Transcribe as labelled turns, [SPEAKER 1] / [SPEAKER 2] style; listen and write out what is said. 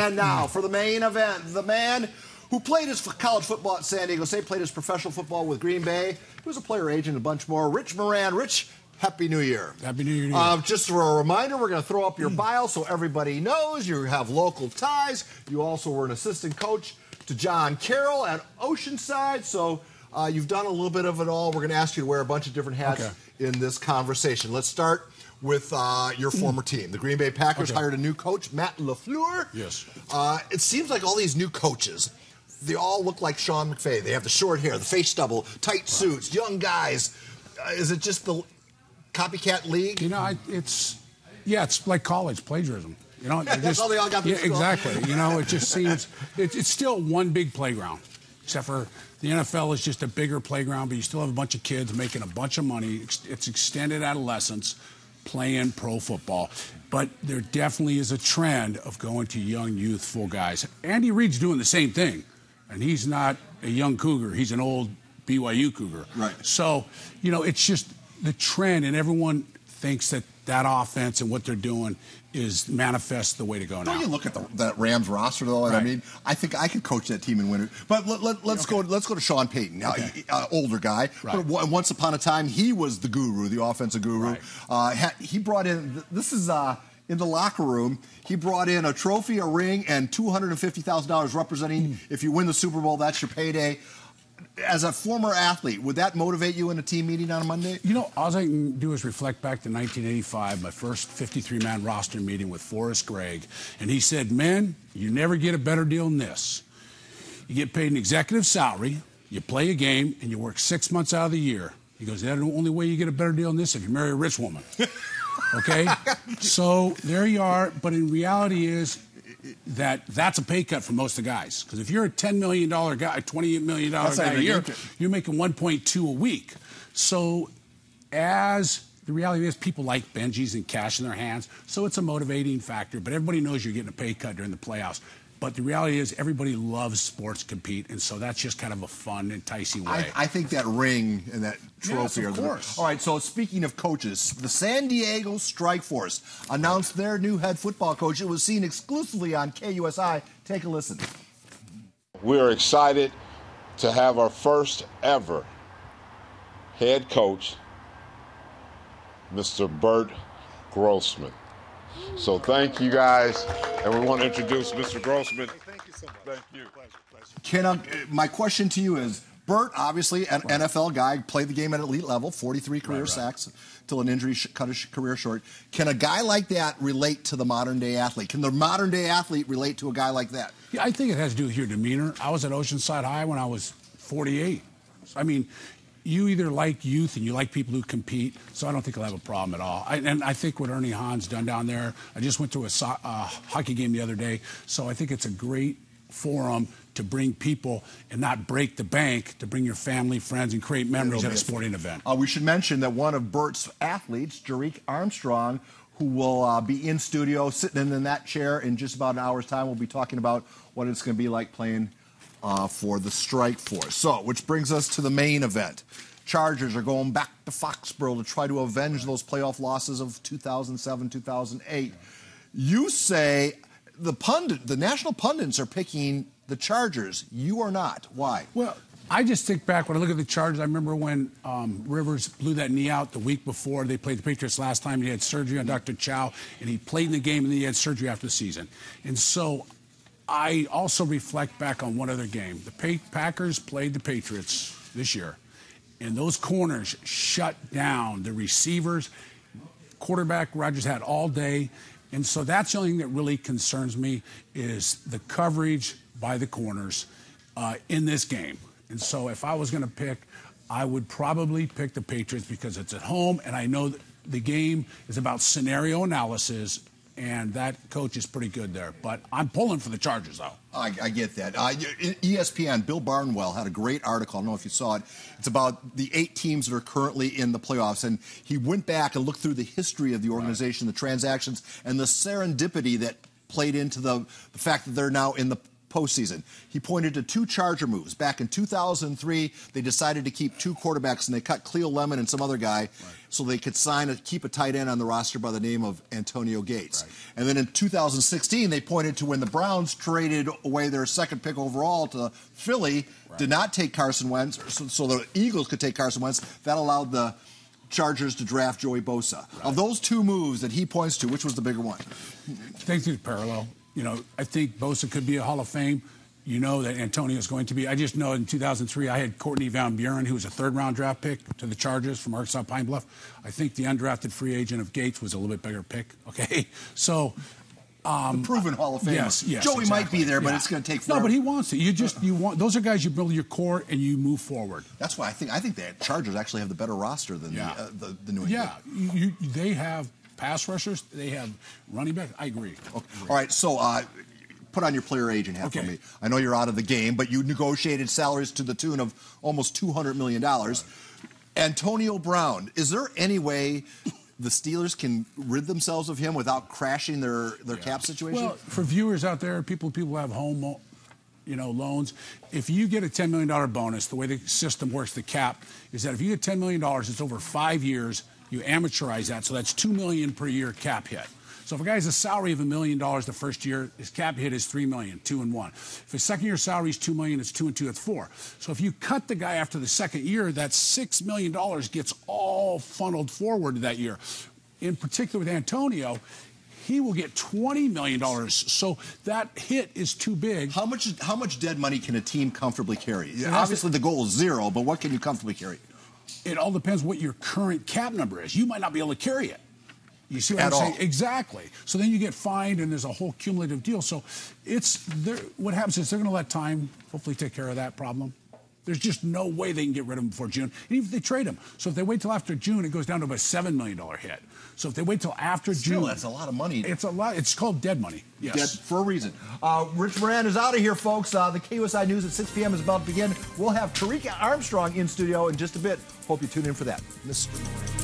[SPEAKER 1] And now for the main event, the man who played his college football at San Diego State, played his professional football with Green Bay. He was a player agent, a bunch more. Rich Moran. Rich, Happy New Year.
[SPEAKER 2] Happy New Year.
[SPEAKER 1] Just for a reminder, we're going to throw up your bio so everybody knows you have local ties. You also were an assistant coach to John Carroll at Oceanside, so you've done a little bit of it all. We're going to ask you to wear a bunch of different hats in this conversation. Let's start with your former team. The Green Bay Packers hired a new coach, Matt LaFleur.
[SPEAKER 2] Yes.
[SPEAKER 1] It seems like all these new coaches, they all look like Sean McVay. They have the short hair, the face stubble, tight suits, young guys. Is it just the copycat league?
[SPEAKER 2] You know, it's like college plagiarism. You know,
[SPEAKER 1] that's all they all got.
[SPEAKER 2] Exactly. You know, it just seems it's still one big playground, except for the NFL is just a bigger playground. But you still have a bunch of kids making a bunch of money. It's extended adolescence playing pro football. But there definitely is a trend of going to young, youthful guys. Andy Reid's doing the same thing, and he's not a young Cougar. He's an old BYU Cougar.
[SPEAKER 1] Right.
[SPEAKER 2] So, you know, it's just the trend, and everyone thinks that offense and what they're doing is manifest the way to go now.
[SPEAKER 3] Don't you look at that Rams roster, though? And I mean, I think I could coach that team and win it. But let's go to Sean Payton, older guy. But once upon a time, he was the guru, the offensive guru. Right. He brought in, this is in the locker room, he brought in a trophy, a ring, and $250,000 representing if you win the Super Bowl, that's your payday. As a former athlete, would that motivate you in a team meeting on a Monday?
[SPEAKER 2] You know, all I can do is reflect back to 1985, my first 53-man roster meeting with Forrest Gregg. And he said, "Men, you never get a better deal than this. You get paid an executive salary, you play a game, and you work 6 months out of the year." He goes, "That's the only way you get a better deal than this if you marry a rich woman." Okay? So there you are. But in reality is, that's a pay cut for most of the guys. Because if you're a $10 million guy, $28 million guy a year, you're making 1.2 a week. So as the reality is, people like Benjis and cash in their hands, so it's a motivating factor. But everybody knows you're getting a pay cut during the playoffs. But the reality is everybody loves sports compete, and so that's just kind of a fun, enticing way.
[SPEAKER 3] I think that ring and that trophy
[SPEAKER 2] of course.
[SPEAKER 1] All right, so speaking of coaches, the San Diego Strike Force announced their new head football coach. It was seen exclusively on KUSI. Take a listen.
[SPEAKER 4] We're excited to have our first ever head coach, Mr. Bert Grossman. So thank you guys, and we want to introduce Mr. Grossman.
[SPEAKER 1] Thank you so much.
[SPEAKER 4] Thank you.
[SPEAKER 1] Pleasure. My question to you is, Bert, obviously an NFL guy, played the game at elite level, 43 career sacks till an injury cut his career short. Can a guy like that relate to the modern-day athlete? Can the modern-day athlete relate to a guy like that?
[SPEAKER 2] Yeah, I think it has to do with your demeanor. I was at Oceanside High when I was 48. I mean, you either like youth and you like people who compete, so I don't think I'll have a problem at all. And I think what Ernie Hahn's done down there, I just went to a hockey game the other day, so I think it's a great forum to bring people and not break the bank, to bring your family, friends, and create memories at a sporting event.
[SPEAKER 1] We should mention that one of Bert's athletes, Jerick Armstrong, who will be in studio, sitting in that chair in just about an hour's time, will be talking about what it's going to be like playing for the Strike Force. So, which brings us to the main event. Chargers are going back to Foxborough to try to avenge those playoff losses of 2007, 2008. You say the national pundits are picking the Chargers. You are not. Why?
[SPEAKER 2] Well, I just think back when I look at the Chargers. I remember when Rivers blew that knee out the week before they played the Patriots last time. He had surgery on Dr. Chow, and he played in the game, and then he had surgery after the season. And so I also reflect back on one other game. The Packers played the Patriots this year, and those corners shut down the receivers. Quarterback Rodgers had all day, and so that's the only thing that really concerns me is the coverage by the corners in this game. And so if I was going to pick, I would probably pick the Patriots because it's at home, and I know that the game is about scenario analysis, and that coach is pretty good there. But I'm pulling for the Chargers, though.
[SPEAKER 3] I get that. ESPN, Bill Barnwell, had a great article. I don't know if you saw it. It's about the 8 teams that are currently in the playoffs. And he went back and looked through the history of the organization, the transactions, and the serendipity that played into the fact that they're now in the postseason. He pointed to 2 Charger moves. Back in 2003, they decided to keep 2 quarterbacks, and they cut Cleo Lemon and some other guy so they could keep a tight end on the roster by the name of Antonio Gates. And then in 2016, they pointed to when the Browns traded away their 2nd pick overall to Philly, did not take Carson Wentz, so the Eagles could take Carson Wentz. That allowed the Chargers to draft Joey Bosa. Of those 2 moves that he points to, which was the bigger one?
[SPEAKER 2] I think there's parallel. You know, I think Bosa could be a Hall of Fame. You know that Antonio is going to be. I just know in 2003 I had Courtney Van Buren, who was a 3rd-round draft pick to the Chargers from Arkansas Pine Bluff. I think the undrafted free agent of Gates was a little bit bigger pick. Okay, so
[SPEAKER 3] the proven Hall of Famer.
[SPEAKER 2] Yes,
[SPEAKER 3] Joey might be there, but it's going to take forever.
[SPEAKER 2] No, but he wants it. You want those are guys you build your core and you move forward.
[SPEAKER 3] That's why I think the Chargers actually have the better roster than the New England.
[SPEAKER 2] Yeah, they have pass rushers. They have running back. I agree.
[SPEAKER 3] Okay. All right, so put on your player agent hat for me. I know you're out of the game, but you negotiated salaries to the tune of almost $200 million. Antonio Brown, is there any way the Steelers can rid themselves of him without crashing their cap situation?
[SPEAKER 2] Well, for viewers out there, people have home loans. If you get a $10 million bonus, the way the system works, the cap, is that if you get $10 million, it's over 5 years, you amateurize that, so that's $2 million per year cap hit. So if a guy has a salary of $1 million the first year, his cap hit is $3 million, 2 and 1. If his second year salary is $2 million, it's 2 and 2, that's 4. So if you cut the guy after the second year, that $6 million gets all funneled forward to that year. In particular with Antonio, he will get $20 million. So that hit is too big.
[SPEAKER 3] How much dead money can a team comfortably carry? Obviously the goal is 0, but what can you comfortably carry?
[SPEAKER 2] It all depends what your current cap number is. You might not be able to carry it. You see what I'm saying? Exactly. So then you get fined, and there's a whole cumulative deal. So what happens is they're going to let time hopefully take care of that problem. There's just no way they can get rid of him before June, and even if they trade him. So if they wait till after June, it goes down to about a $7 million hit. So if they wait till after June,
[SPEAKER 3] that's a lot of money.
[SPEAKER 2] It's a lot. It's called dead money. Yes,
[SPEAKER 3] dead for a reason. Rich Moran is out of here, folks. The KUSI News at 6 p.m. is about to begin. We'll have Tariq Armstrong in studio in just a bit. Hope you tune in for that, Mr. Moran.